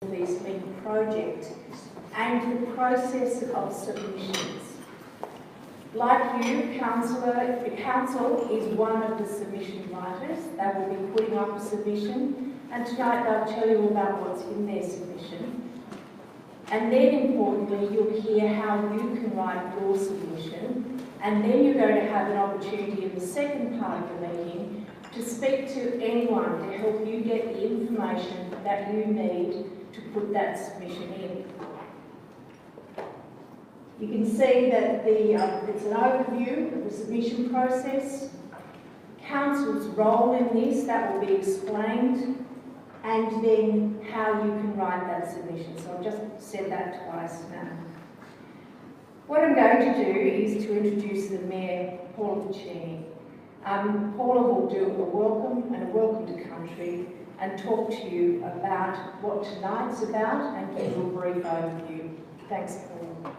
Northeast project and the process of submissions. Like you, Councillor, the Council is one of the submission writers. They will be putting up a submission, and tonight they'll tell you about what's in their submission. And then importantly, you'll hear how you can write your submission, and then you're going to have an opportunity in the second part of the meeting to speak to anyone to help you get the information that you need to put that submission in. You can see that it's an overview of the submission process, Council's role in this, that will be explained, and then how you can write that submission. So I've just said that twice now. What I'm going to do is to introduce the Mayor, Paula Puccini. Paula will do a welcome to country and talk to you about what tonight's about and give you a brief overview. Thanks, Paula.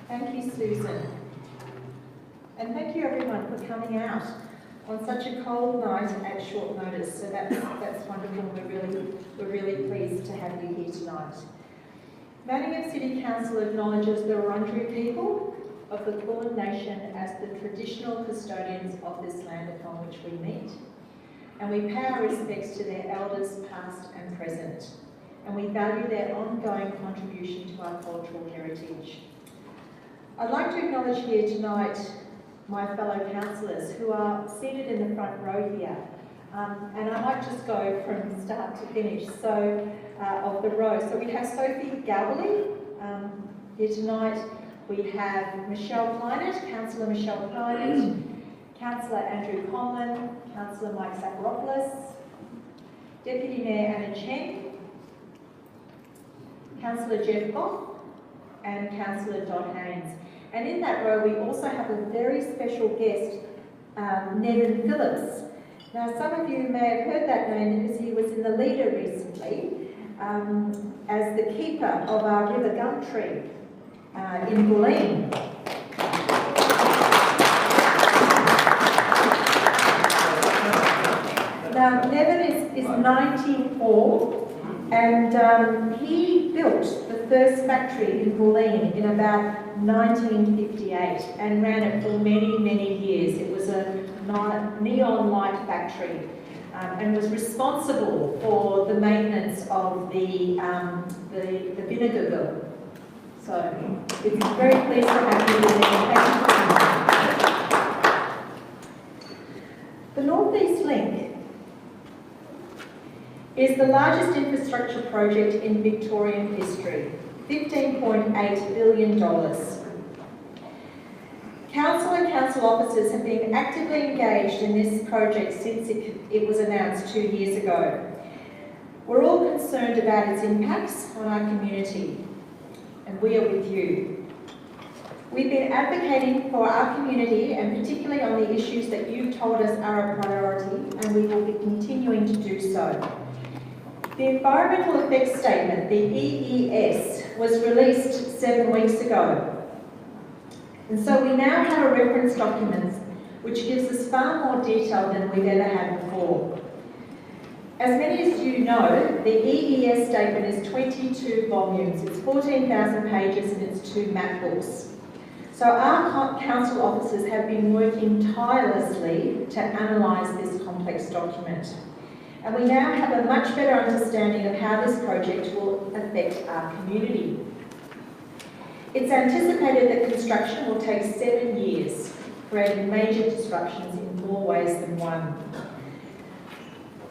Thank you, Susan. And thank you everyone for coming out on such a cold night at short notice. So that's wonderful. We're really pleased to have you here tonight. Manningham City Council acknowledges the Wurundjeri people of the Kulin Nation as the traditional custodians of this land upon which we meet. And we pay our respects to their elders past and present. And we value their ongoing contribution to our cultural heritage. I'd like to acknowledge here tonight my fellow councillors who are seated in the front row here. And I might just go from start to finish of the row. So we have Sophie Galbally here tonight. We have Michelle Kleinert, Councillor Michelle Kleinert, Councillor Andrew Conlon, Councillor Mike Zacharopoulos, Deputy Mayor Anna Cheng, Councillor Jeff Goff, and Councillor Don Haynes. And in that row we also have a very special guest, Nevin Phillips. Now some of you may have heard that name because he was in the Leader recently as the keeper of our River Gumtree in Bulleen. Now Nevin is 94 and he built the first factory in Bulleen in about 1958 and ran it for many, many years. It was a neon light factory and was responsible for the maintenance of the vinegar mill. So it's very pleased to have you with me. Thank you for coming. The North East Link is the largest infrastructure project in Victorian history, $15.8 billion. Council and council officers have been actively engaged in this project since it was announced 2 years ago. We're all concerned about its impacts on our community, and we are with you. We've been advocating for our community and particularly on the issues that you've told us are a priority, and we will be continuing to do so. The Environmental Effects Statement, the EES, was released 7 weeks ago. And so we now have a reference document which gives us far more detail than we've ever had before. As many as you know, the EES statement is 22 volumes, it's 14,000 pages and it's 2 map books. So our council officers have been working tirelessly to analyse this complex document. And we now have a much better understanding of how this project will affect our community. It's anticipated that construction will take 7 years, creating major disruptions in more ways than one.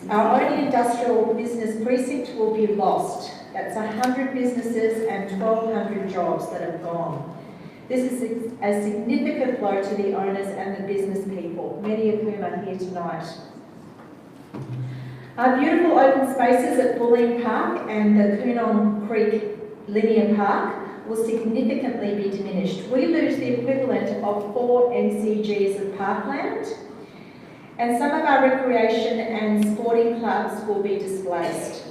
Our only industrial business precinct will be lost. That's 100 businesses and 1,200 jobs that have gone. This is a significant blow to the owners and the business people, many of whom are here tonight. Our beautiful open spaces at Bulleen Park and the Coonong Creek Linear Park will significantly be diminished. We lose the equivalent of 4 MCGs of parkland, and some of our recreation and sporting clubs will be displaced.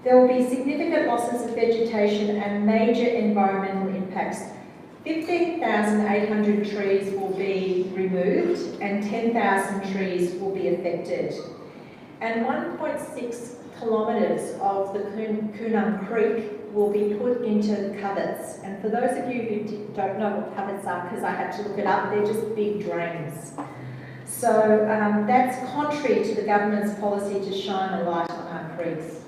There will be significant losses of vegetation and major environmental impacts 15,800 trees will be removed and 10,000 trees will be affected. And 1.6 kilometres of the Coonum Creek will be put into covets. And for those of you who don't know what covets are, because I had to look it up, they're just big drains. So that's contrary to the government's policy to shine a light on our creeks.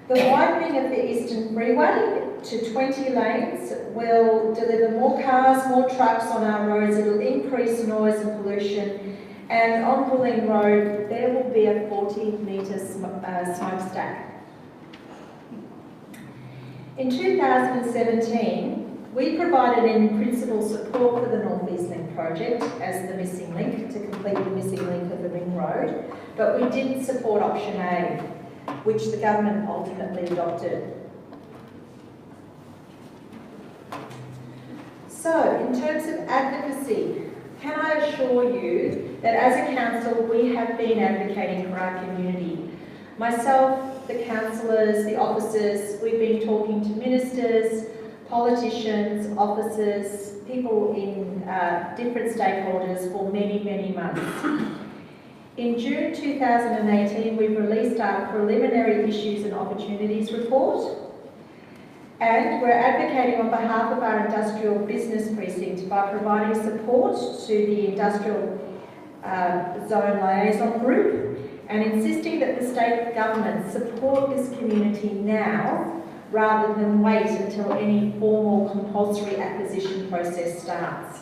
The widening of the Eastern Freeway to 20 lanes will deliver more cars, more trucks on our roads. It will increase noise and pollution. And on Bulling Road, there will be a 40-metre smokestack. In 2017, we provided in principle support for the North East Link project as the missing link, to complete the missing link of the Ring Road, but we didn't support option A, which the government ultimately adopted. So, in terms of advocacy, can I assure you that as a council we have been advocating for our community? Myself, the councillors, the officers, we've been talking to ministers, politicians, officers, people in different stakeholders for many, many months. In June 2018, we released our preliminary issues and opportunities report, and we're advocating on behalf of our industrial business precinct by providing support to the industrial zone liaison group and insisting that the state government support this community now rather than wait until any formal compulsory acquisition process starts.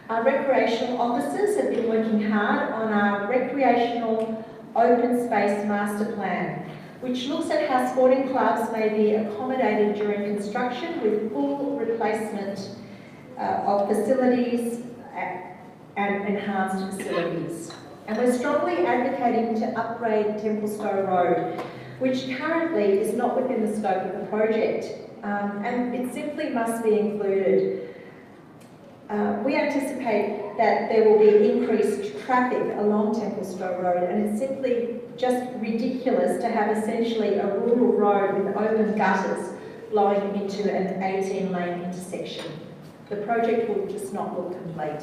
Our recreational officers have been working hard on our recreational open space master plan, which looks at how sporting clubs may be accommodated during construction with full replacement of facilities and enhanced facilities. And we're strongly advocating to upgrade Templestowe Road, which currently is not within the scope of the project, and it simply must be included. We anticipate that there will be increased traffic along Templestowe Road, and it's simply just ridiculous to have essentially a rural road with open gutters blowing into an 18-lane intersection. The project will just not look complete.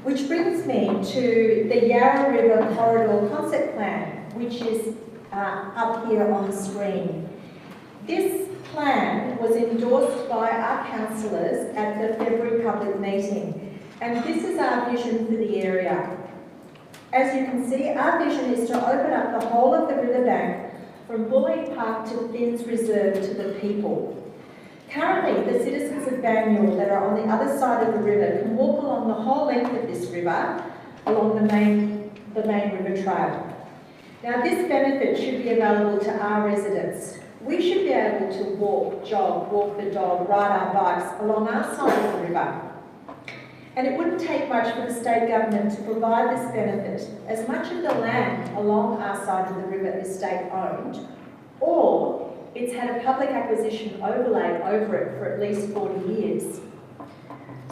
Which brings me to the Yarra River Corridor Concept Plan, which is up here on the screen. This plan was endorsed by our councillors at the February public meeting, and this is our vision for the area. As you can see, our vision is to open up the whole of the riverbank from Bully Park to Finns Reserve to the people. Currently, the citizens of Banyule that are on the other side of the river can walk along the whole length of this river, along the main river trail. Now, this benefit should be available to our residents. We should be able to walk, jog, walk the dog, ride our bikes along our side of the river. And it wouldn't take much for the state government to provide this benefit, as much of the land along our side of the river is state-owned, or it's had a public acquisition overlay over it for at least 40 years.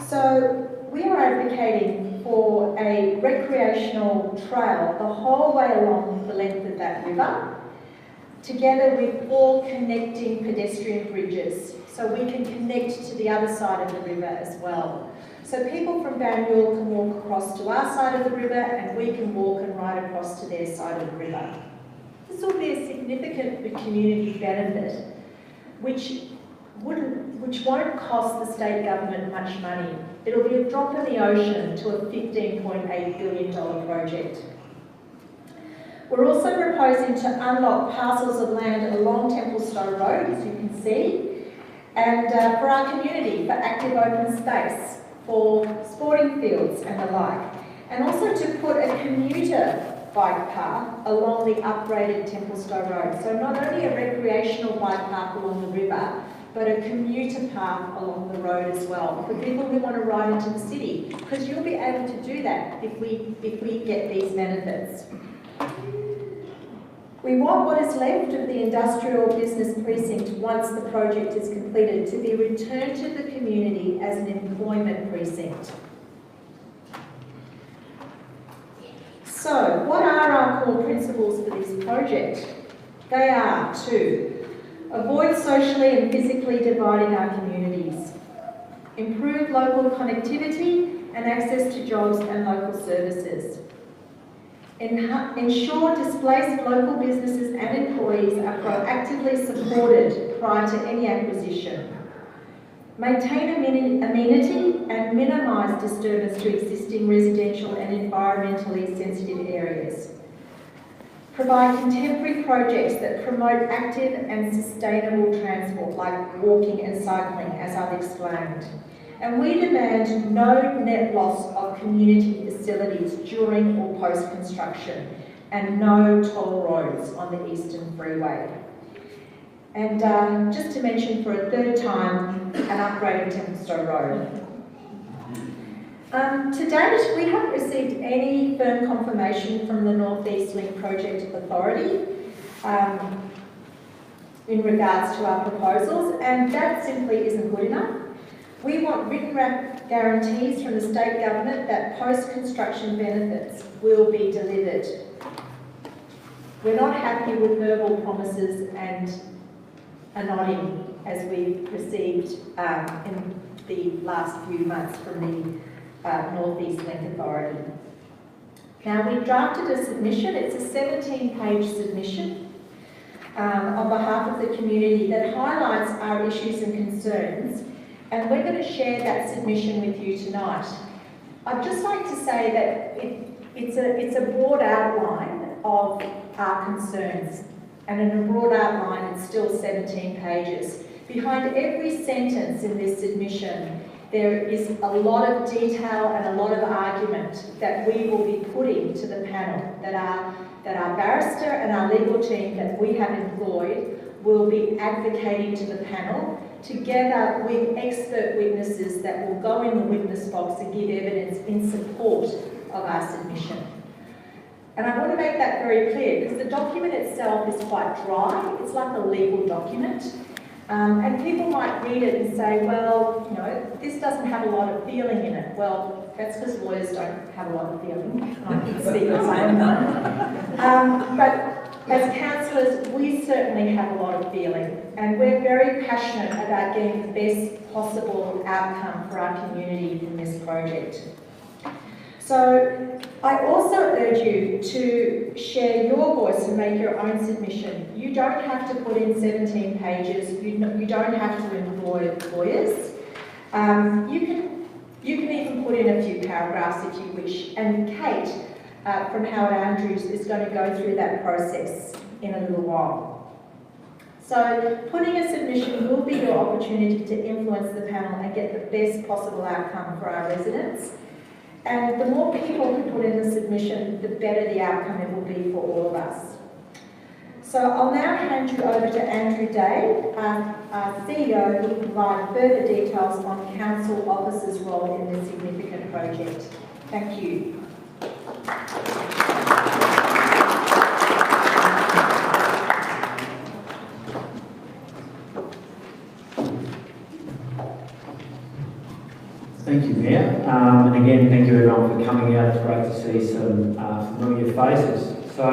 So we are advocating for a recreational trail the whole way along the length of that river, together with 4 connecting pedestrian bridges, so we can connect to the other side of the river as well. So people from Banyule can walk across to our side of the river, and we can walk and ride across to their side of the river. This will be a significant community benefit, which won't cost the state government much money. It'll be a drop in the ocean to a $15.8 billion project. We're also proposing to unlock parcels of land along Templestowe Road, as you can see, and for our community, for active open space, for sporting fields and the like, and also to put a commuter bike path along the upgraded Templestowe Road. So not only a recreational bike path along the river, but a commuter path along the road as well, for people who want to ride into the city, because you'll be able to do that if we get these benefits. We want what is left of the industrial business precinct once the project is completed to be returned to the community as an employment precinct. So, what are our core principles for this project? They are to avoid socially and physically dividing our communities, improve local connectivity and access to jobs and local services, ensure displaced local businesses and employees are proactively supported prior to any acquisition, maintain amenity and minimise disturbance to existing residential and environmentally sensitive areas, provide contemporary projects that promote active and sustainable transport like walking and cycling, as I've explained. And we demand no net loss of community facilities during or post-construction and no toll roads on the Eastern Freeway. And just to mention for a third time, an upgrade of Templestowe Road. To date, we haven't received any firm confirmation from the North East Link Project Authority in regards to our proposals, and that simply isn't good enough. We want written guarantees from the state government that post-construction benefits will be delivered. We're not happy with verbal promises and a nodding as we've received in the last few months from the North East Link Authority. Now, we drafted a submission. It's a 17-page submission on behalf of the community that highlights our issues and concerns, and we're going to share that submission with you tonight. I'd just like to say that it's a broad outline of our concerns, and in a broad outline it's still 17 pages. Behind every sentence in this submission there is a lot of detail and a lot of argument that we will be putting to the panel, that our barrister and our legal team that we have employed will be advocating to the panel, together with expert witnesses that will go in the witness box and give evidence in support of our submission. And I want to make that very clear because the document itself is quite dry. It's like a legal document. And people might read it and say, well, you know, this doesn't have a lot of feeling in it. Well, that's because lawyers don't have a lot of feeling. I can speak as I am none. But as councillors, we certainly have a lot of feeling, and we're very passionate about getting the best possible outcome for our community from this project. So I also urge you to share your voice and make your own submission. You don't have to put in 17 pages. You don't have to employ lawyers. You can even put in a few paragraphs if you wish. And Kate from Howard Andrews is going to go through that process in a little while. So putting a submission will be your opportunity to influence the panel and get the best possible outcome for our residents. And the more people who put in the submission, the better the outcome it will be for all of us. So I'll now hand you over to Andrew Day, our CEO, who will provide further details on council officers' role in this significant project. Thank you. Thank you, Mayor. And again, thank you everyone for coming out. It's great to see some familiar faces. So,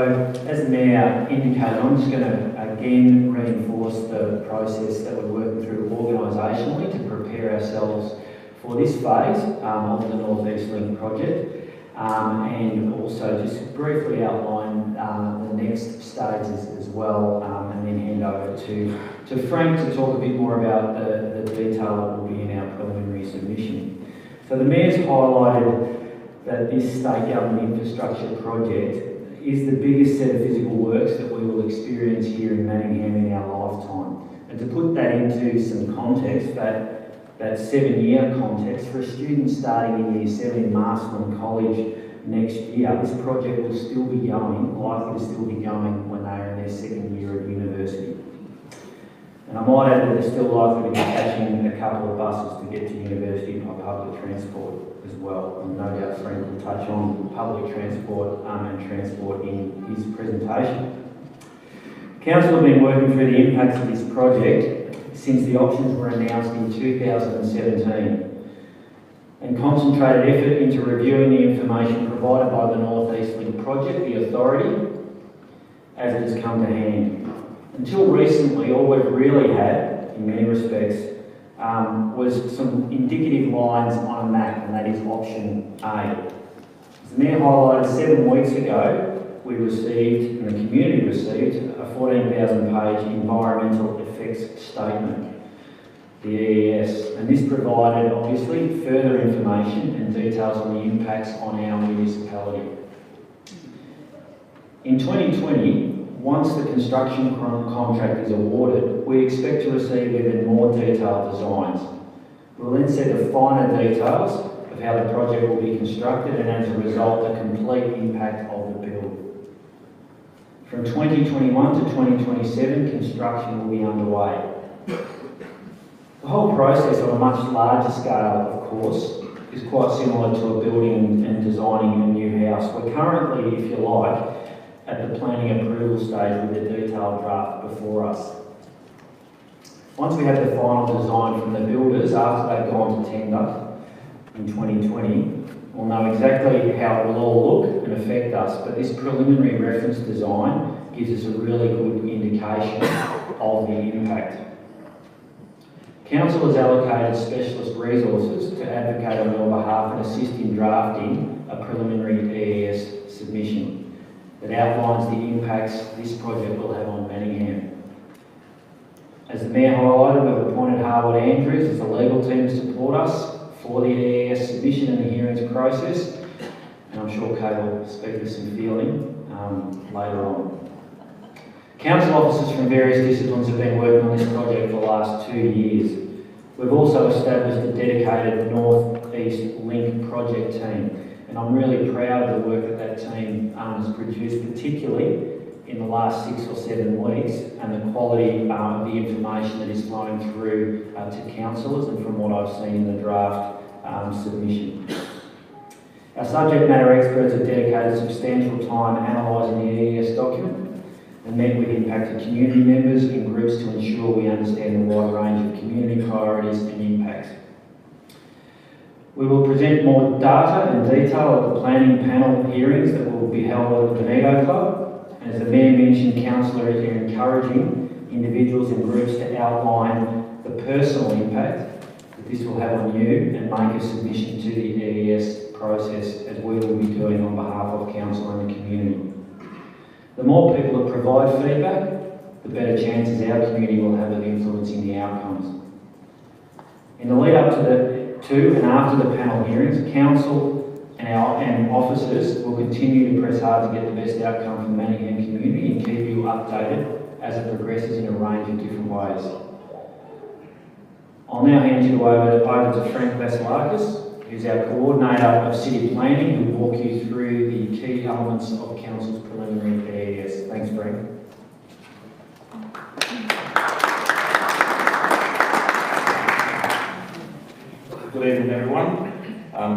as the Mayor indicated, I'm just going to again reinforce the process that we're working through organisationally to prepare ourselves for this phase of the North East Link project, and also just briefly outline the next stages as well, and then hand over to Frank to talk a bit more about the detail that will be in our preliminary submission. So the Mayor's highlighted that this state government infrastructure project is the biggest set of physical works that we will experience here in Manningham in our lifetime. And to put that into some context, that 7-year context, for a student starting in Year 7 in Marsden College next year, this project will still be going, likely to still be going when they're in their 2nd year at university. And I might add that they're still likely to be catching a couple of buses to get to university by public transport as well. And no doubt Frank will touch on public transport and transport in his presentation. Council have been working through the impacts of this project since the options were announced in 2017, and concentrated effort into reviewing the information provided by the North East Link project, the authority, as it has come to hand. Until recently, all we've really had, in many respects, was some indicative lines on a map, and that is option A. As the Mayor highlighted 7 weeks ago, we received, and the community received, a 14,000-page environmental effects statement, the EES, and this provided, obviously, further information and details on the impacts on our municipality. In 2020, once the construction contract is awarded, we expect to receive even more detailed designs. We'll then see the finer details of how the project will be constructed and, as a result, the complete impact of the build. From 2021 to 2027, construction will be underway. The whole process on a much larger scale, of course, is quite similar to a building and designing a new house. We're currently, if you like, at the planning approval stage with a detailed draft before us. Once we have the final design from the builders, after they've gone to tender in 2020, we'll know exactly how it will all look and affect us, but this preliminary reference design gives us a really good indication of the impact. Council has allocated specialist resources to advocate on your behalf and assist in drafting a preliminary EES submission that outlines the impacts this project will have on Manningham. As the Mayor highlighted, we've appointed Harwood Andrews as the legal team to support us for the EES submission and the hearings process, and I'm sure Kate will speak with some feeling later on. Council officers from various disciplines have been working on this project for the last 2 years. We've also established a dedicated North East Link project team, and I'm really proud of the work that that team has produced, particularly in the last 6 or 7 weeks, and the quality of the information that is flowing through to councillors and from what I've seen in the draft submission. Our subject matter experts have dedicated substantial time analysing the EES document and met with impacted community members in groups to ensure we understand the wide range of community priorities and impacts. We will present more data and detail at the planning panel hearings that will be held at the Bendigo Club. And as the Mayor mentioned, councillors are encouraging individuals and groups to outline the personal impact that this will have on you and make a submission to the EES process, as we will be doing on behalf of council and the community. The more people that provide feedback, the better chances our community will have of influencing the outcomes. In the lead up to and after the panel hearings, council and officers will continue to press hard to get the best outcome for the Manningham community and keep you updated as it progresses in a range of different ways. I'll now hand you over to Frank Vasilakis, who's our Coordinator of City Planning, who will walk you through the key elements of Council's preliminary EES. Thanks, Frank. Good evening, everyone.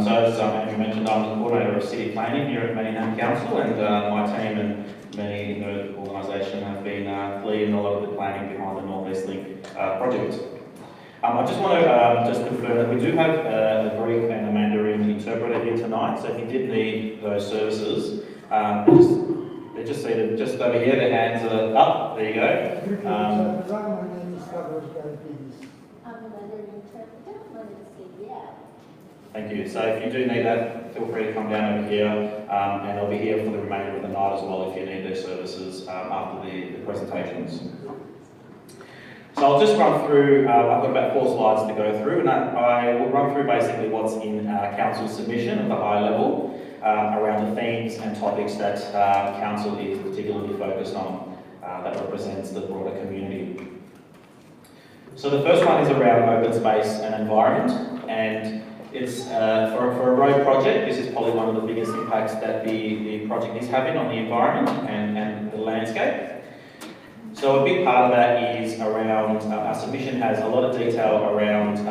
So as Andrew mentioned, I'm the Coordinator of City Planning here at Manningham Council, and my team and many in the organisation have been leading a lot of the planning behind the North East Link project. I just want to just confirm that we do have a Greek and a Mandarin interpreter here tonight, so if you did need those services, they're just seated just over here, their hands are up, there you go. My name is Carlos. I'm a Mandarin interpreter. My name is Silvia. Thank you. So if you do need that, feel free to come down over here, and they'll be here for the remainder of the night as well if you need their services after the presentations. So I'll just run through, I've got about 4 slides to go through, and I will run through basically what's in Council's submission at the high level around the themes and topics that Council is particularly focused on that represents the broader community. So the first one is around open space and environment, and it's for a road project, this is probably one of the biggest impacts that the project is having on the environment and the landscape. So a big part of that is around, our submission has a lot of detail around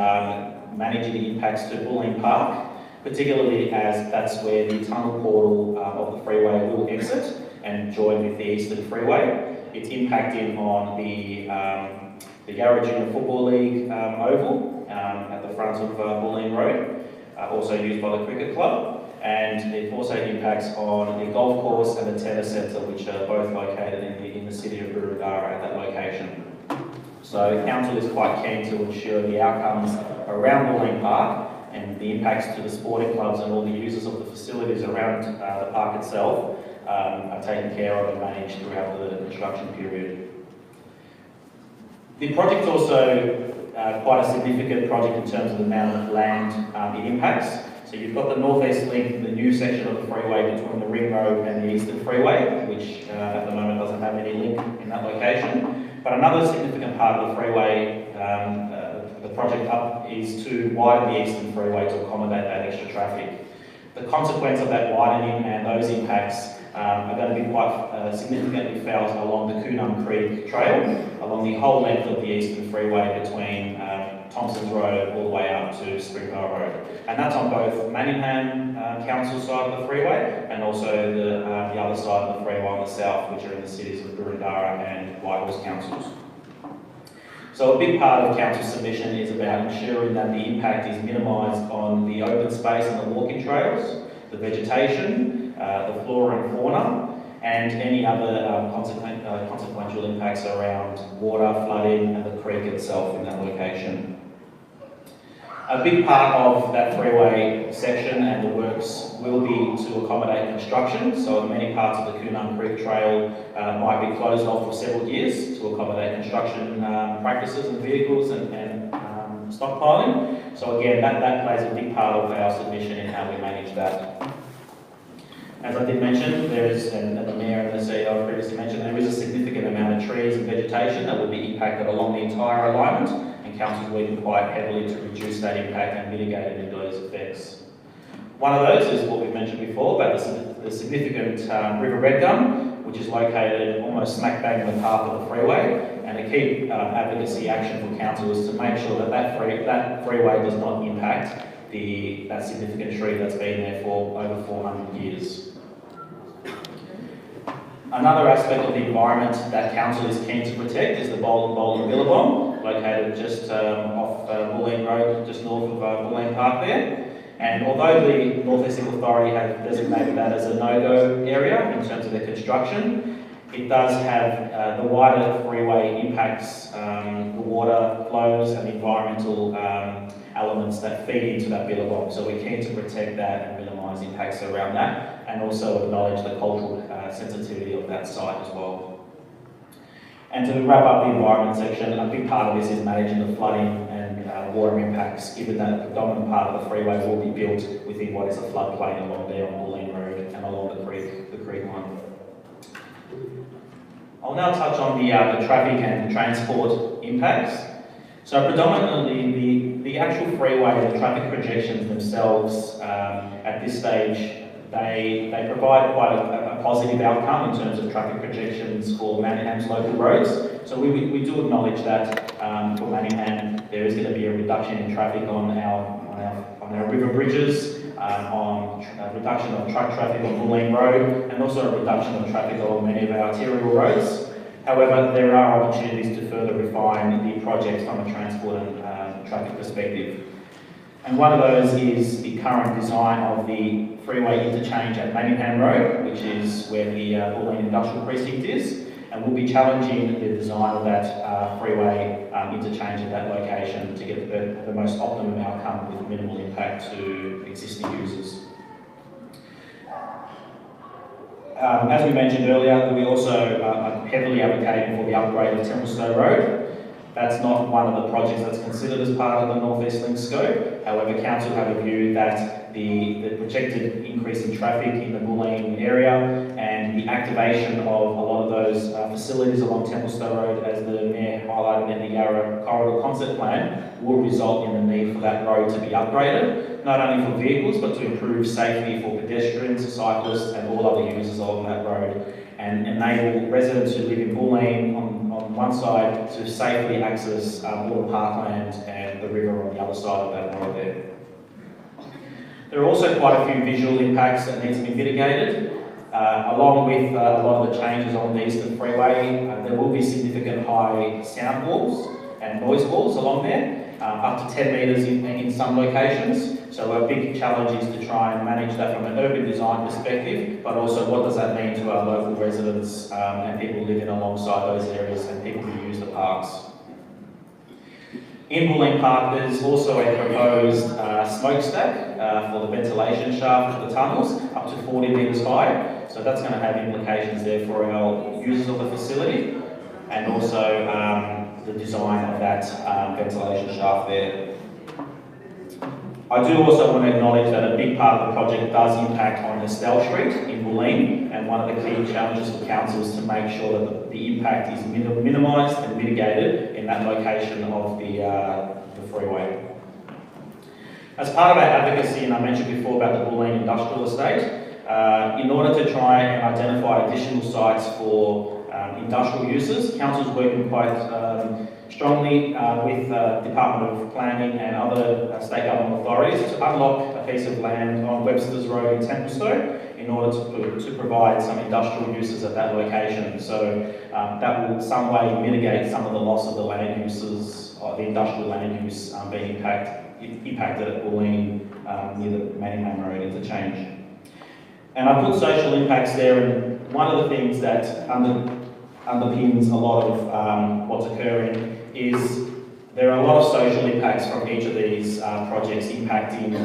managing the impacts to Bulleen Park, particularly as that's where the tunnel portal of the freeway will exit and join with the Eastern Freeway. It's impacting on the Yarra Junior Football League oval at the front of Bulleen Road, also used by the Cricket Club. and it also impacts on the golf course and the tennis centre, which are both located in the city of Boroondara at that location. So council is quite keen to ensure the outcomes around Bulleen Park and the impacts to the sporting clubs and all the users of the facilities around the park itself are taken care of and managed throughout the construction period. The project's also quite a significant project in terms of the amount of land it impacts. So you've got the Northeast Link, the new section of the freeway between the Ring Road and the Eastern Freeway, which at the moment doesn't have any link in that location. But another significant part of the freeway, the project up, is to widen the Eastern Freeway to accommodate that extra traffic. The consequence of that widening and those impacts are going to be quite significantly felt along the Coonum Creek Trail, along the whole length of the Eastern Freeway between Thompson's Road all the way up to Springvale Road. And that's on both Manningham Council side of the freeway and also the other side of the freeway on the south, which are in the cities of Boroondara and Whitehorse councils. So a big part of council submission is about ensuring that the impact is minimised on the open space and the walking trails, the vegetation, the flora and fauna, and any other consequential impacts around water, flooding, and the creek itself in that location. A big part of that freeway section and the works will be to accommodate construction. So many parts of the Coonum Creek Trail might be closed off for several years to accommodate construction practices and vehicles and stockpiling. So again, that plays a big part of our submission in how we manage that. As I did mention, there is, and the Mayor and the CEO previously mentioned, there is a significant amount of trees and vegetation that will be impacted along the entire alignment, and Council's working quite heavily to reduce that impact and mitigate any of those effects. One of those is what we've mentioned before, about the significant River Red Gum, which is located almost smack bang in the path of the freeway, and a key advocacy action for Council is to make sure that that freeway does not impact that significant tree that's been there for over 400 years. Another aspect of the environment that Council is keen to protect is the Bowl and Billabong, located just off Bulleen Road, just north of Bulleen Park there. And although the North East Authority have designated that as a no-go area in terms of their construction, it does have the wider freeway impacts the water flows and the environmental elements that feed into that Billabong. So we're keen to protect that and minimise impacts around that, and also acknowledge the cultural sensitivity of that site as well. And to wrap up the environment section, a big part of this is managing the flooding and water impacts, given that the dominant part of the freeway will be built within what is a floodplain along there on Bulleen Road and along the creek line. I'll now touch on the traffic and transport impacts. So predominantly the actual freeway, the traffic projections themselves at this stage, they provide quite a positive outcome in terms of traffic projections for Manningham's local roads. So we do acknowledge that for Manningham there is going to be a reduction in traffic on our river bridges, on a reduction of truck traffic on Bulleen Road, and also a reduction of traffic along many of our arterial roads. However, there are opportunities to further refine the project from a transport and traffic perspective. And one of those is the current design of the freeway interchange at Manningham Road, which is where the Bulleen Industrial Precinct is, and we'll be challenging the design of that freeway interchange at that location to get the most optimum outcome with minimal impact to existing users. As we mentioned earlier, we also are heavily advocating for the upgrade of Templestowe Road. That's not one of the projects that's considered as part of the North East Link scope. However, Council have a view that the projected increase in traffic in the Bulleen area and the activation of a lot of those facilities along Templestowe Road, as the Mayor highlighted in the Yarra Corridor Concept Plan, will result in the need for that road to be upgraded, not only for vehicles, but to improve safety for pedestrians, cyclists, and all other users along that road, and enable residents who live in Bulleen on one side to safely access Water Parkland and the river on the other side of that road there. There are also quite a few visual impacts that need to be mitigated. Along with a lot of the changes on the Eastern Freeway, there will be significant high sound walls and noise walls along there, up to 10 metres in some locations. So a big challenge is to try and manage that from an urban design perspective, but also what does that mean to our local residents and people living alongside those areas and people who use the parks. In Bulleen Park, there's also a proposed smokestack for the ventilation shaft of the tunnels, up to 40 metres high. So that's going to have implications there for our users of the facility, and also the design of that ventilation shaft there. I do also want to acknowledge that a big part of the project does impact on Estelle Street in Bulleen, and one of the key challenges for council is to make sure that the impact is minimised and mitigated in that location of the freeway. As part of our advocacy, and I mentioned before about the Bulleen Industrial Estate, in order to try and identify additional sites for industrial uses, council is working quite strongly with Department of Planning and other state government authorities to unlock a piece of land on Webster's Road in Templestowe in order to provide some industrial uses at that location. So that will in some way mitigate some of the loss of the land uses, or the industrial land use being impacted at Bulleen near the Manningham Road interchange. And I put social impacts there, and one of the things that underpins a lot of what's occurring is there are a lot of social impacts from each of these projects impacting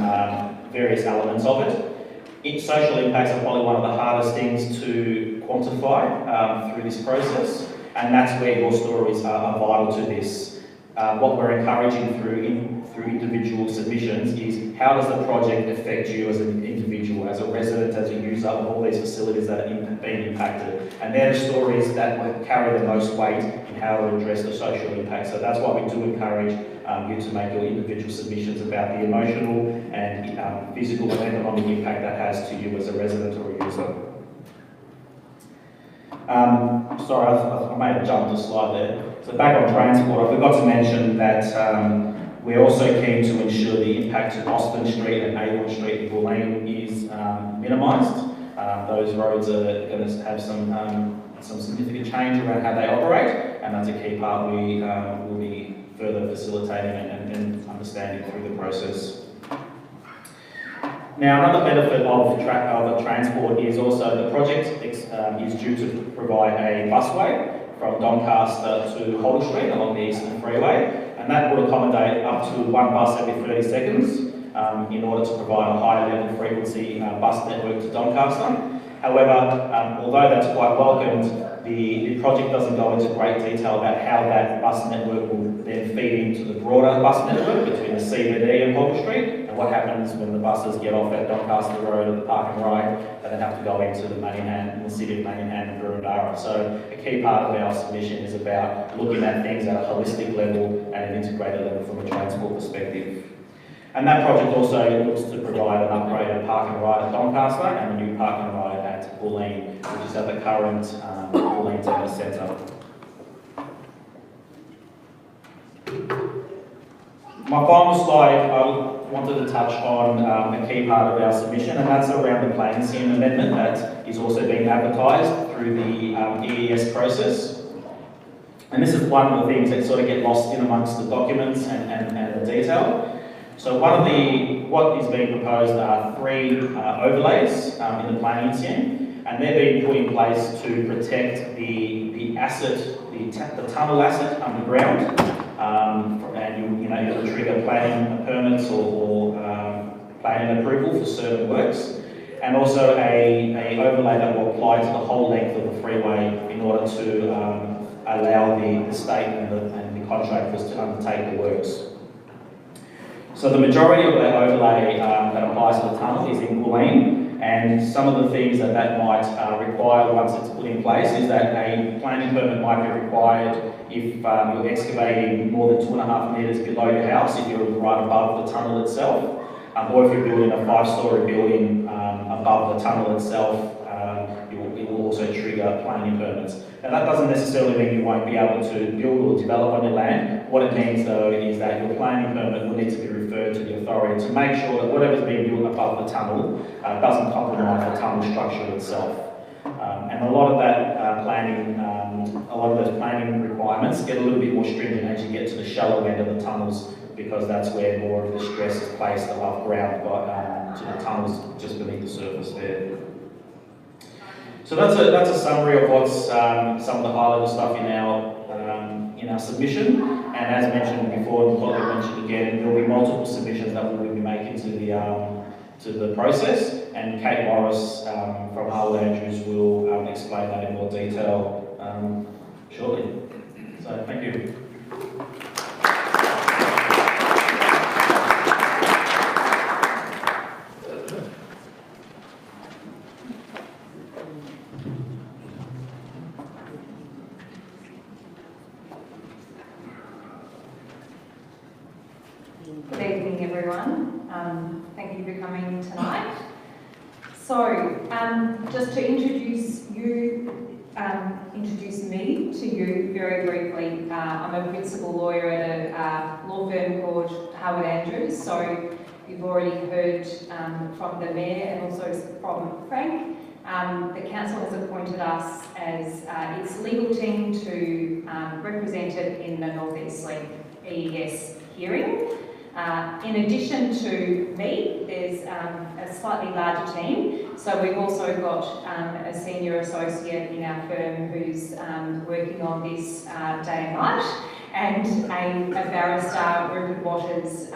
various elements of it. Social impacts are probably one of the hardest things to quantify through this process, and that's where your stories are vital to this. What we're encouraging through individual submissions is, how does the project affect you as an individual, as a resident, as a user of all these facilities that are being impacted? And they're the stories that will carry the most weight in how to address the social impact. So that's why we do encourage you to make your individual submissions about the emotional and physical and economic impact that has to you as a resident or a user. Sorry, I may have jumped a slide there. So back on transport, I forgot to mention that we're also keen to ensure the impact to Austin Street and Avon Street in Bulleen is minimised. Those roads are going to have some significant change around how they operate, and that's a key part we will be further facilitating and understanding through the process. Now, another benefit of transport is also the project is due to provide a busway from Doncaster to Holden Street along the Eastern Freeway, and that will accommodate up to one bus every 30 seconds in order to provide a high level frequency bus network to Doncaster. However, although that's quite welcomed, the project doesn't go into great detail about how that bus network will then feed into the broader bus network between the CBD and Holden Street, and what happens when the buses get off at Doncaster Road at the park and ride, and then have to go into the Manningham, the city of Manningham and Boroondara. So a key part of our submission is about looking at things at a holistic level and an integrated level from a transport perspective. And that project also looks to provide an upgraded park and ride at Doncaster and a new park and ride at Bulleen, which is at the current Bulleen Tennis Centre. My final slide, I wanted to touch on a key part of our submission, and that's around the planning scheme amendment that is also being advertised through the EES process. And this is one of the things that sort of get lost in amongst the documents and the detail. So what is being proposed are 3 overlays in the planning scheme, and they're being put in place to protect the asset, the tunnel asset underground, and it'll trigger planning permits or planning approval for certain works, and also a overlay that will apply to the whole length of the freeway in order to allow the state and the contractors to undertake the works. So the majority of that overlay that applies to the tunnel is in Bulleen, and some of the things that might require once it's put in place is that a planning permit might be required if you're excavating more than 2.5 metres below your house, if you're right above the tunnel itself, or if you're building a 5-storey building above the tunnel itself, it will also trigger planning permits. Now that doesn't necessarily mean you won't be able to build or develop on your land. What it means though is that your planning permit will need to be referred to the authority to make sure that whatever's being built above the tunnel doesn't compromise the tunnel structure itself. And a lot of that planning a lot of those planning requirements get a little bit more stringent as you get to the shallow end of the tunnels, because that's where more of the stress is placed above ground to the tunnels just beneath the surface there. So that's a summary of what's some of the high-level stuff in our submission. And as mentioned before, and what we mentioned again, there will be multiple submissions that we will be making to the process. And Kate Morris from Harwood Andrews will explain that in more detail shortly. So thank you. Good evening, everyone. Thank you for coming tonight. So, just to introduce me to you very briefly. I'm a principal lawyer at a law firm called Harwood Andrews. So, you've already heard from the Mayor and also from Frank. The Council has appointed us as its legal team to represent it in the North East Link EES hearing. In addition to me, there's a slightly larger team. So we've also got a senior associate in our firm who's working on this day and night, and a barrister, Rupert Waters,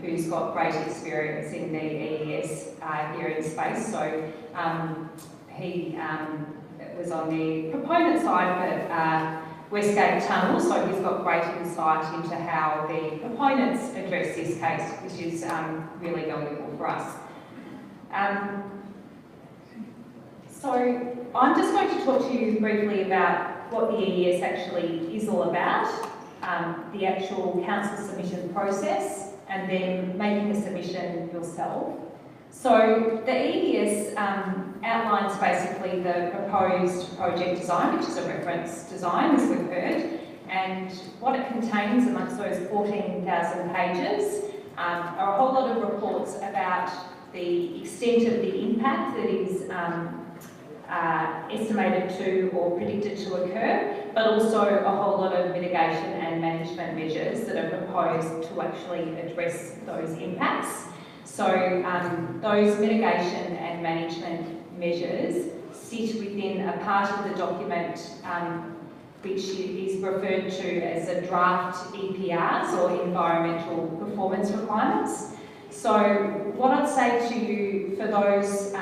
who's got great experience in the EES hearing space. So he was on the proponent side for Westgate Tunnel, so he's got great insight into how the proponents address this case, which is really valuable for us. So I'm just going to talk to you briefly about what the EES actually is all about, the actual council submission process, and then making a submission yourself. So the EES outlines basically the proposed project design, which is a reference design, as we've heard, and what it contains amongst those 14,000 pages are a whole lot of reports about the extent of the impact that is estimated to or predicted to occur, but also a whole lot of mitigation and management measures that are proposed to actually address those impacts. So those mitigation and management measures sit within a part of the document which is referred to as a draft EPRs, or environmental performance requirements. So what I'd say to you for those,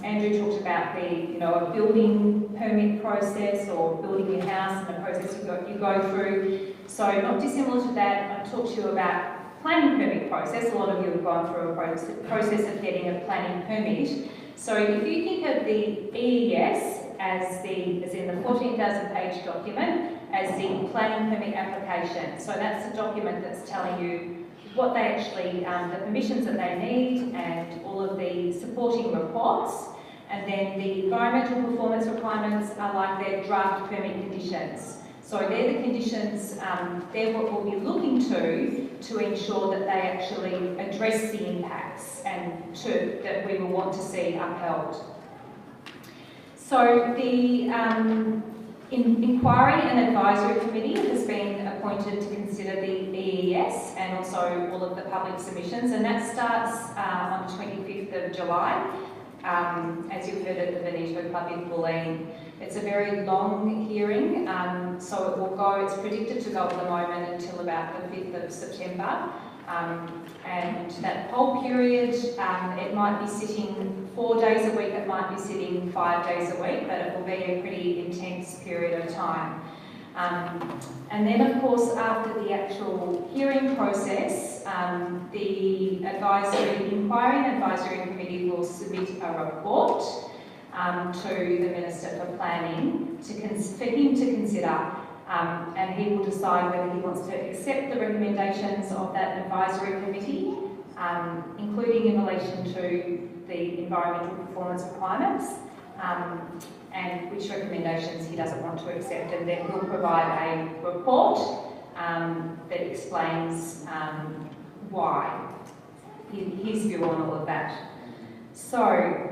Andrew talked about a building permit process or building your house and the process you go through. So not dissimilar to that, I talked to you about planning permit process. A lot of you have gone through a process of getting a planning permit. So if you think of the EES as in the 14,000 page document as the planning permit application. So that's the document that's telling you what they actually, the permissions that they need and all of the supporting reports. And then the environmental performance requirements are like their draft permit conditions. So they're the conditions, they're what we'll be looking to ensure that they actually address the impacts and that we will want to see upheld. So the Inquiry and Advisory Committee has been appointed to consider the EES and also all of the public submissions, and that starts on the 25th of July. As you've heard at the Veneto Club in Bulleen. It's a very long hearing, so it will go, it's predicted to go at the moment until about the 5th of September. And that whole period, it might be sitting 4 days a week, it might be sitting 5 days a week, but it will be a pretty intense period of time. And then, of course, after the actual hearing process, the Inquiry and Advisory Committee will submit a report to the Minister for Planning for him to consider, and he will decide whether he wants to accept the recommendations of that advisory committee, including in relation to the environmental performance requirements, and which recommendations he doesn't want to accept, and then he'll provide a report that explains why, his view on all of that. So,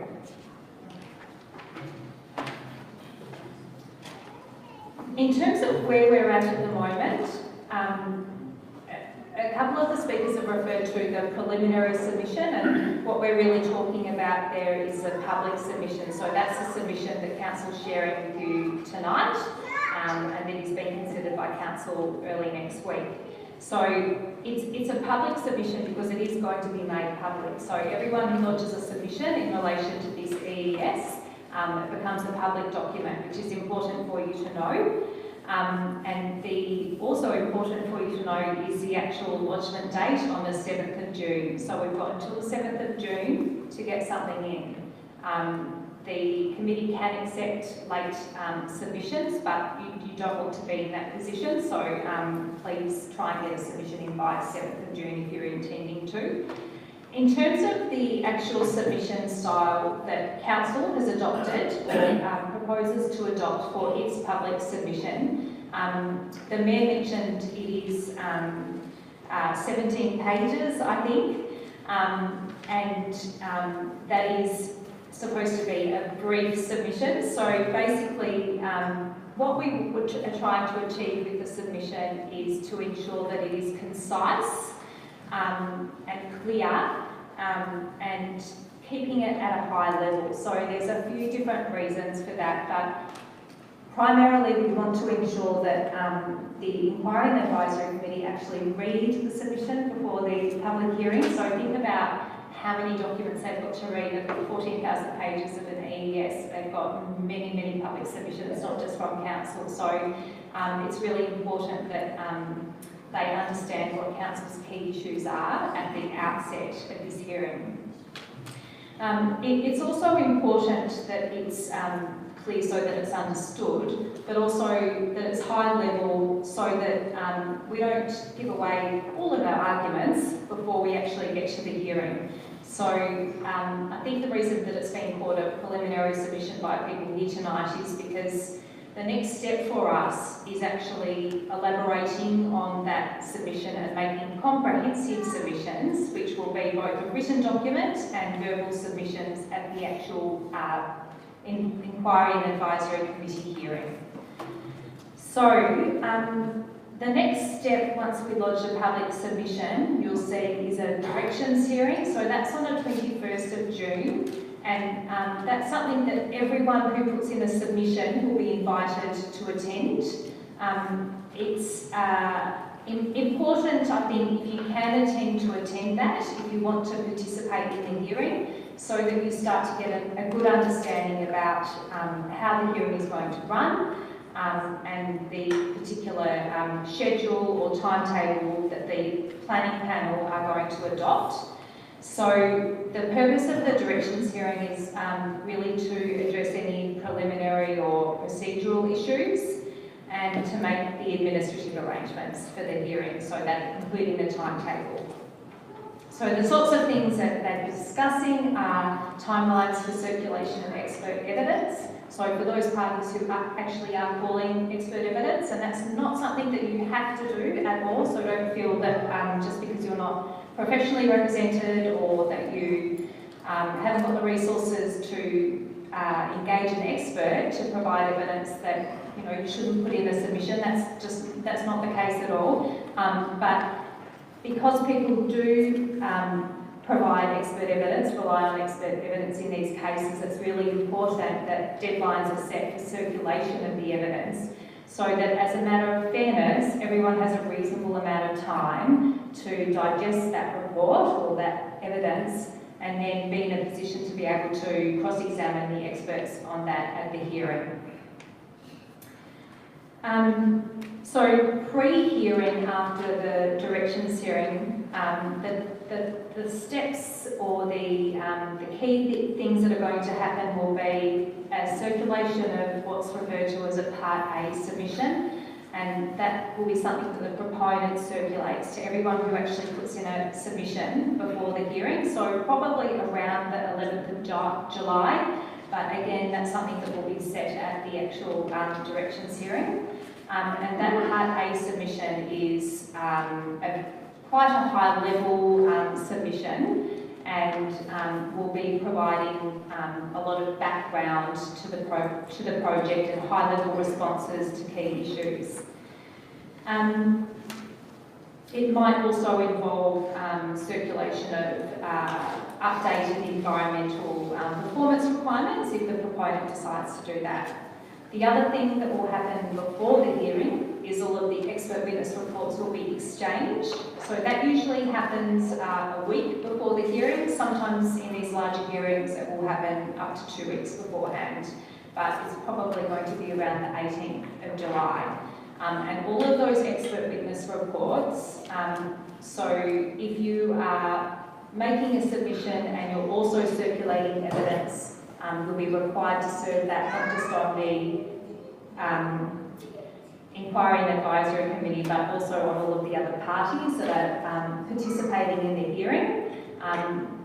In terms of where we're at the moment, a couple of the speakers have referred to the preliminary submission, and what we're really talking about there is a public submission. So that's a submission that Council's sharing with you tonight, and that is being considered by Council early next week. So it's a public submission because it is going to be made public. So everyone who lodges a submission in relation to this EES, it becomes a public document, which is important for you to know. And also important for you to know is the actual lodgement date on the 7th of June. So we've got until the 7th of June to get something in. The committee can accept late submissions, but you don't want to be in that position. So please try and get a submission in by 7th of June if you're intending to. In terms of the actual submission style that Council has adopted or proposes to adopt for its public submission, the Mayor mentioned it is 17 pages, I think, and that is supposed to be a brief submission. So basically, what we are trying to achieve with the submission is to ensure that it is concise and clear, and keeping it at a high level. So there's a few different reasons for that, but primarily we want to ensure that the Inquiry and Advisory Committee actually read the submission before the public hearing. So think about how many documents they've got to read. They've got 14,000 pages of an EES. They've got many, many public submissions, not just from Council. So it's really important that they understand what Council's key issues are at the outset of this hearing. It's also important that it's clear so that it's understood, but also that it's high level so that we don't give away all of our arguments before we actually get to the hearing. So I think the reason that it's been called a preliminary submission by people here tonight is because the next step for us is actually elaborating on that submission and making comprehensive submissions, which will be both a written document and verbal submissions at the actual Inquiry and Advisory Committee hearing. So the next step, once we lodge a public submission, you'll see is a directions hearing. So that's on the 21st of June. And that's something that everyone who puts in a submission will be invited to attend. It's important, I think, if you can attend that, if you want to participate in the hearing, so that you start to get a good understanding about how the hearing is going to run and the particular schedule or timetable that the planning panel are going to adopt. So the purpose of the directions hearing is really to address any preliminary or procedural issues and to make the administrative arrangements for the hearing, so that including the timetable. So the sorts of things that they're discussing are timelines for circulation of expert evidence. So for those parties who actually are calling expert evidence, and that's not something that you have to do at all, so don't feel that just because you're not professionally represented or that you haven't got the resources to engage an expert to provide evidence that you shouldn't put in a submission. That's not the case at all. But because people do provide expert evidence, rely on expert evidence in these cases, it's really important that deadlines are set for circulation of the evidence, so that as a matter of fairness, everyone has a reasonable amount of time to digest that report or that evidence and then be in a position to be able to cross-examine the experts on that at the hearing. So pre-hearing, after the directions hearing, the steps or the key things that are going to happen will be a circulation of what's referred to as a Part A submission, and that will be something that the proponent circulates to everyone who actually puts in a submission before the hearing, so probably around the 11th of July, but again that's something that will be set at the actual directions hearing. And that Part A submission is quite a high level submission, and will be providing a lot of background to the project and high-level responses to key issues. It might also involve circulation of updated environmental performance requirements if the proponent decides to do that. The other thing that will happen before the hearing is all of the expert witness reports will be exchanged. So that usually happens a week before the hearing. Sometimes in these larger hearings it will happen up to 2 weeks beforehand, but it's probably going to be around the 18th of July. And all of those expert witness reports, so if you are making a submission and you're also circulating evidence, you'll be required to serve that not just on the Inquiry and Advisory Committee, but also on all of the other parties that are participating in the hearing.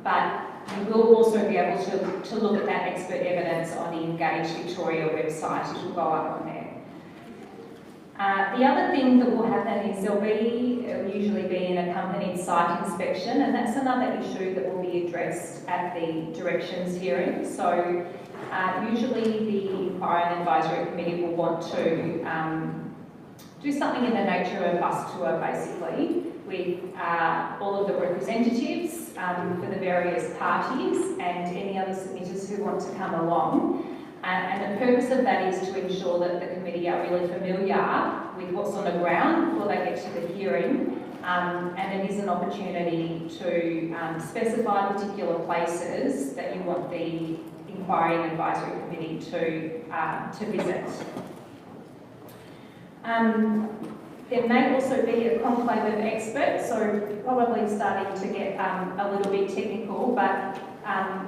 But you will also be able to look at that expert evidence on the Engage Victoria website. It will go up on there. The other thing that will happen is it'll usually be an accompanied site inspection, and that's another issue that will be addressed at the directions hearing. So usually the Inquiry and Advisory Committee will want to do something in the nature of a bus tour, basically, with all of the representatives for the various parties and any other submitters who want to come along. And the purpose of that is to ensure that the committee are really familiar with what's on the ground before they get to the hearing, and it is an opportunity to specify particular places that you want the Inquiry and Advisory Committee to visit. There may also be a conclave of experts, so probably starting to get a little bit technical, but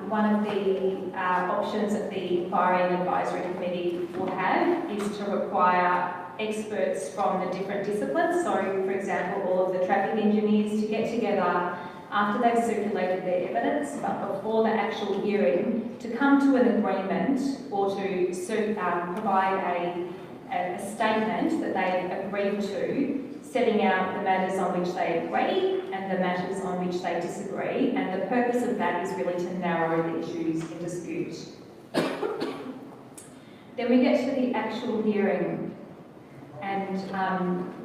one of the options that the Inquiry and Advisory Committee will have is to require experts from the different disciplines. So, for example, all of the traffic engineers to get together after they've circulated their evidence, but before the actual hearing, to come to an agreement or to provide a statement that they have agreed to, setting out the matters on which they agree and the matters on which they disagree, and the purpose of that is really to narrow the issues in dispute. Then we get to the actual hearing, and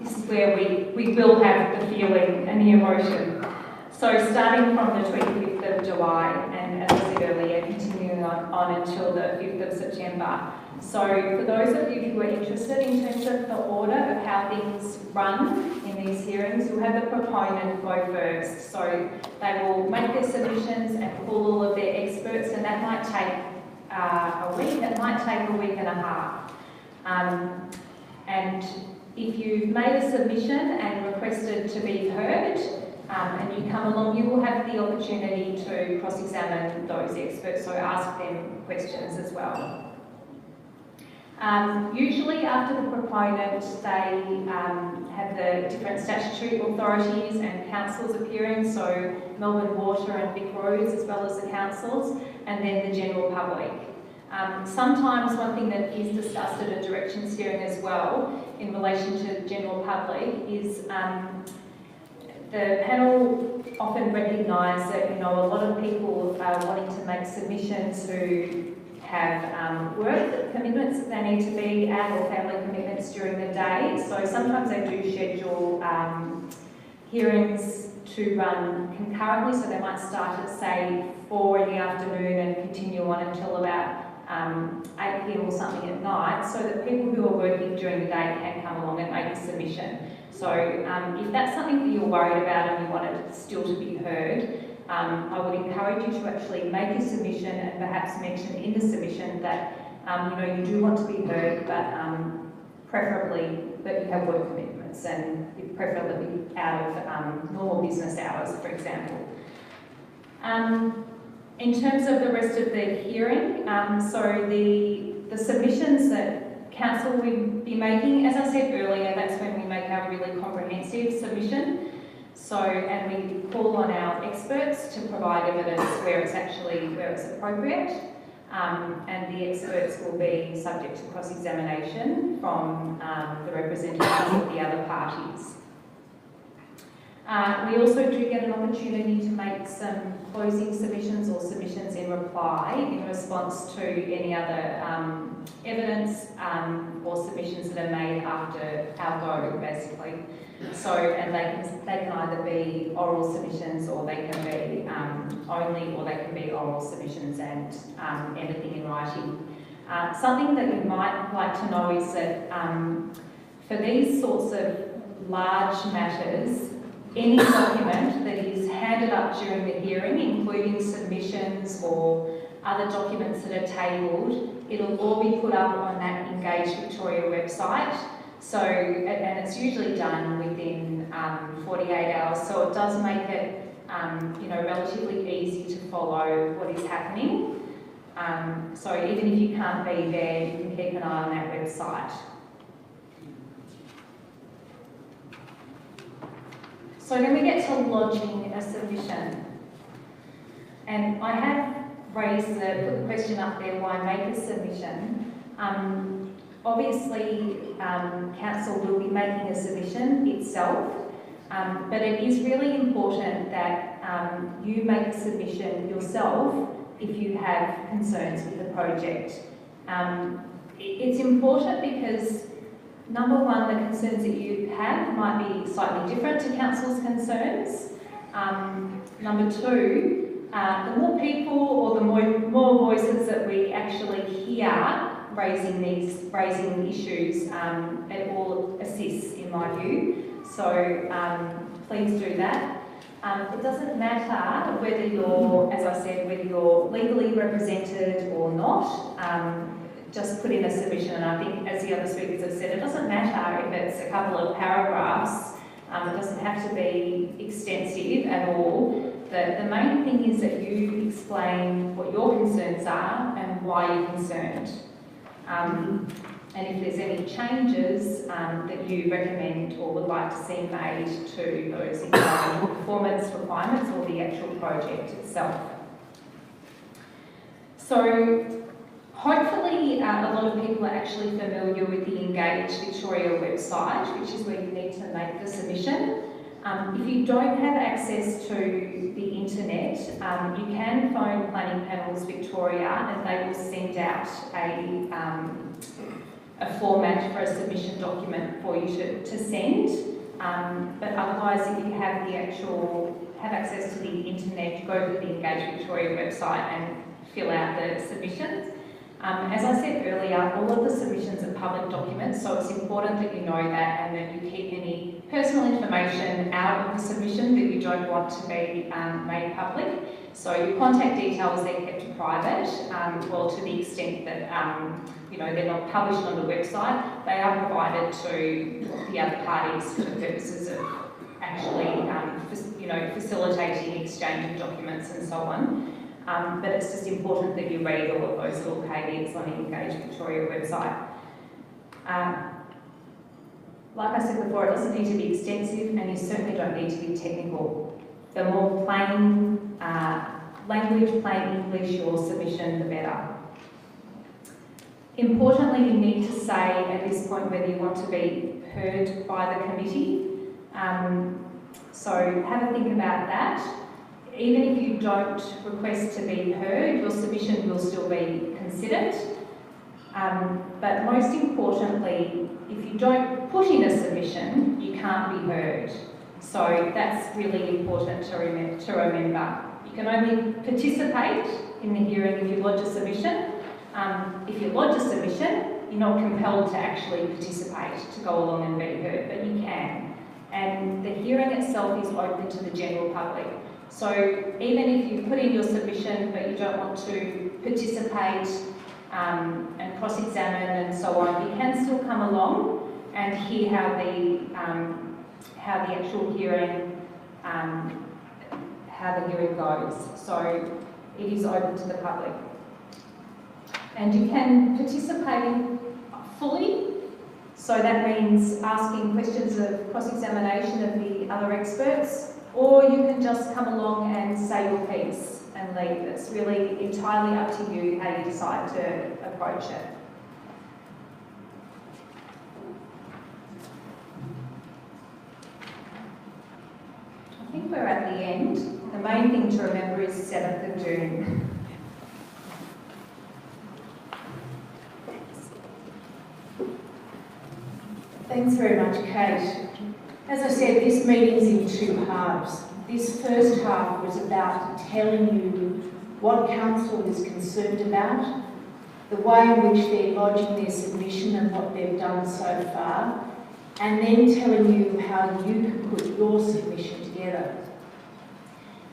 this is where we will have the feeling and the emotion. So starting from the 25th of July, and as I said earlier, continuing on until the 5th of September. So for those of you who are interested in terms of the order of how things run in these hearings, you'll have the proponent go first. So they will make their submissions and call all of their experts, and that might take a week, it might take a week and a half. And if you've made a submission and requested to be heard, and you come along, you will have the opportunity to cross-examine those experts, so ask them questions as well. Usually after the proponent, they have the different statutory authorities and councils appearing, so Melbourne Water and Vic Roads, as well as the councils, and then the general public. Sometimes one thing that is discussed at a directions hearing as well in relation to the general public is the panel often recognise that, a lot of people are wanting to make submissions who have work commitments that they need to be at, or family commitments during the day. So sometimes they do schedule hearings to run concurrently, so they might start at, say, 4 in the afternoon and continue on until about 8 p.m. or something at night, so that people who are working during the day can come along and make a submission. So if that's something that you're worried about and you want it still to be heard, I would encourage you to actually make a submission and perhaps mention in the submission that you do want to be heard, but preferably that you have work commitments, and preferably out of normal business hours, for example. In terms of the rest of the hearing, so the submissions that Council will be making, as I said earlier, that's when we make our really comprehensive submission. So, and we call on our experts to provide evidence where it's appropriate, and the experts will be subject to cross-examination from the representatives of the other parties. We also do get an opportunity to make some closing submissions or submissions in reply in response to any other evidence or submissions that are made after our go, basically. So, and they can either be oral submissions, or they can be only, or they can be oral submissions and anything in writing. Something that you might like to know is that for these sorts of large matters, any document that is handed up during the hearing, including submissions or other documents that are tabled, it'll all be put up on that Engage Victoria website. So, and it's usually done within 48 hours, so it does make it, relatively easy to follow what is happening. So even if you can't be there, you can keep an eye on that website. So then we get to lodging a submission. And I have put the question up there, why make a submission? Obviously, Council will be making a submission itself, but it is really important that you make a submission yourself if you have concerns with the project. It's important because, number one, the concerns that you have might be slightly different to Council's concerns. Number two, the more people or the more voices that we actually hear raising issues, it all assists, in my view. So please do that. It doesn't matter whether you're, as I said, whether you're legally represented or not. Just put in a submission, and I think, as the other speakers have said, it doesn't matter if it's a couple of paragraphs. It doesn't have to be extensive at all. The main thing is that you explain what your concerns are and why you're concerned. And if there's any changes that you recommend or would like to see made to those environmental performance requirements or the actual project itself. So hopefully a lot of people are actually familiar with the Engage Victoria website, which is where you need to make the submission. If you don't have access to the internet, you can phone Planning Panels Victoria and they will send out a format for a submission document for you to send. But otherwise, if you have access to the internet, go to the Engage Victoria website and fill out the submissions. As I said earlier, all of the submissions are public documents, so it's important that you know that and that you keep any personal information out of the submission that you don't want to be made public. So your contact details, they're kept private, well, to the extent that they're not published on the website. They are provided to the other parties for the purposes of actually facilitating exchange of documents and so on. But it's just important that you read all of those little caveats on the Engage Victoria website. Like I said before, it doesn't need to be extensive and you certainly don't need to be technical. The more plain language, plain English your submission, the better. Importantly, you need to say at this point whether you want to be heard by the committee. So have a think about that. Even if you don't request to be heard, your submission will still be considered. But most importantly, if you don't put in a submission, you can't be heard. So that's really important to remember. You can only participate in the hearing if you lodge a submission. If you lodge a submission, you're not compelled to actually participate, to go along and be heard, but you can. And the hearing itself is open to the general public. So even if you put in your submission but you don't want to participate and cross-examine and so on, you can still come along and hear how the actual hearing goes. So it is open to the public. And you can participate fully. So that means asking questions of cross-examination of the other experts, or you can just come along and say your piece and leave. It's really entirely up to you how you decide to approach it. think we're at the end. The main thing to remember is 7th of June. Thanks very much, Kate. As I said, this meeting's in two halves. This first half was about telling you what council is concerned about, the way in which they're lodging their submission and what they've done so far, and then telling you how you can put your submission together.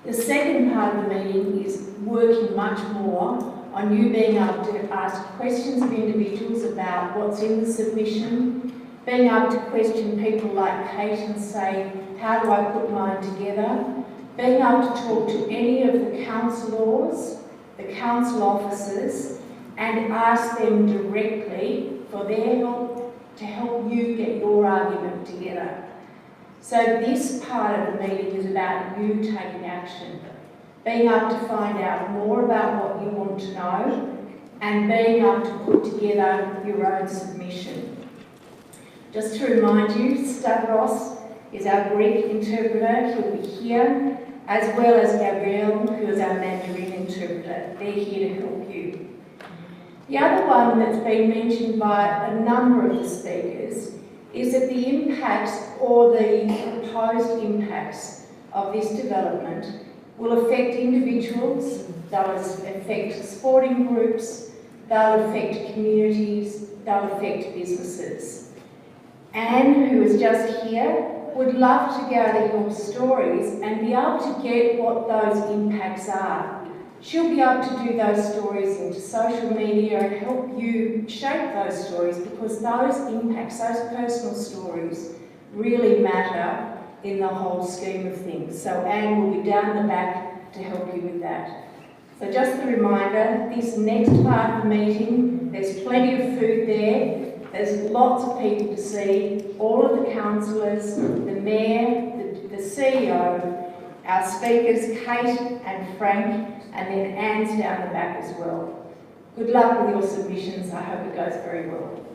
The second part of the meeting is working much more on you being able to ask questions of individuals about what's in the submission, being able to question people like Kate and say, how do I put mine together? Being able to talk to any of the councillors, the council officers, and ask them directly for their help to help you get your argument together. So this part of the meeting is about you taking action, being able to find out more about what you want to know, and being able to put together your own submission. Just to remind you, Stavros is our Greek interpreter. He'll be here, as well as Gabrielle, who is our Mandarin interpreter. They're here to help you. The other one that's been mentioned by a number of the speakers is that the impacts or the proposed impacts of this development will affect individuals, they'll affect sporting groups, they'll affect communities, they'll affect businesses. Anne, who is just here, would love to gather your stories and be able to get what those impacts are. She'll be able to do those stories into social media and help you shape those stories, because those impacts, those personal stories, really matter in the whole scheme of things. So Anne will be down the back to help you with that. So just a reminder, this next part of the meeting, there's plenty of food there. There's lots of people to see, all of the councillors, the Mayor, the CEO, our speakers, Kate and Frank, and then Anne's down the back as well. Good luck with your submissions. I hope it goes very well.